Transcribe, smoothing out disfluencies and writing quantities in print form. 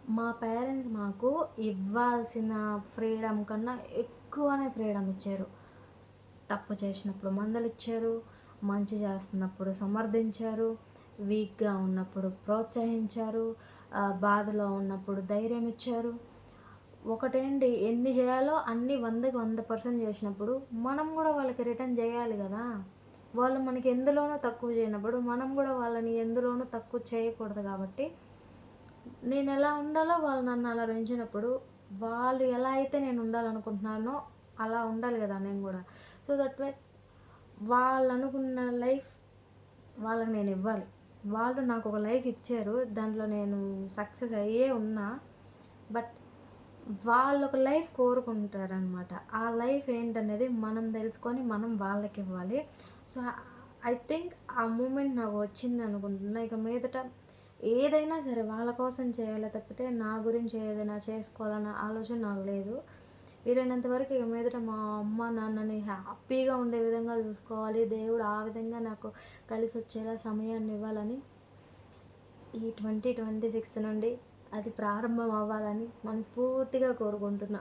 మా పేరెంట్స్ మాకు ఇవ్వాల్సిన ఫ్రీడమ్ కన్నా ఎక్కువనే ఫ్రీడమ్ ఇచ్చారు. తప్పు చేసినప్పుడు మందలిచ్చారు, మంచి చేస్తున్నప్పుడు సమర్థించారు, వీక్‌గా ఉన్నప్పుడు ప్రోత్సహించారు, బాధలో ఉన్నప్పుడు ధైర్యం ఇచ్చారు. ఒకటేంటి ఎన్ని జేయాలో అన్నీ 100కి 100% జేసినప్పుడు, మనం గూడా వాళ్ళకి రిటర్న్ జేయాలి గదా! వాళ్ళు మనకి ఎందులోనూ తక్కువ జేయనప్పుడు, మనం గూడా వాళ్ళని ఎందులోనూ తక్కువ చేయకూడదు గాబట్టి, నేనెలా ఉండాలో వాళ్ళు నన్ను అలా పెంచినప్పుడు, వాళ్ళు ఎలా అయితే నేను ఉండాలనుకుంటున్నానో, అలా ఉండాలి గదా నేను గూడా. సో, దట్ వే వాళ్ళనుకున్న లైఫ్ వాళ్ళకి నేనివ్వాలి. వాళ్ళు నాకొక లైఫ్ ఇచ్చారు. దాంట్లో నేను సక్సెస్ అయ్యే ఉన్నా. బట్ వాళ్ళొక లైఫ్ కోరుకుంటారనమాట. ఆ లైఫ్ ఏంటనేది మనం తెలుసుకొని మనం వాళ్ళకివ్వాలి. సో, ఐ థింక్ ఆ మూమెంట్ నాకు వచ్చిందనుకుంటున్నా. ఇక మీదట ఏదైనా సరే వాళ్ళ కోసం చేయాలే తప్పితే నా గురించి ఏదైనా చేసుకోవాలన్న ఆలోచన నాకు లేదు. వీలైనంత వరకు ఇక మీదట మా అమ్మ, నాన్నని హ్యాపీగా ఉండే విధంగా చూసుకోవాలి. దేవుడు ఆ విధంగా నాకు కలిసొచ్చేలా సమయాన్నివ్వాలని ఈ 2026 నుండి అది ప్రారంభం అవ్వాలని మనస్ఫూర్తిగా కోరుకుంటున్నా.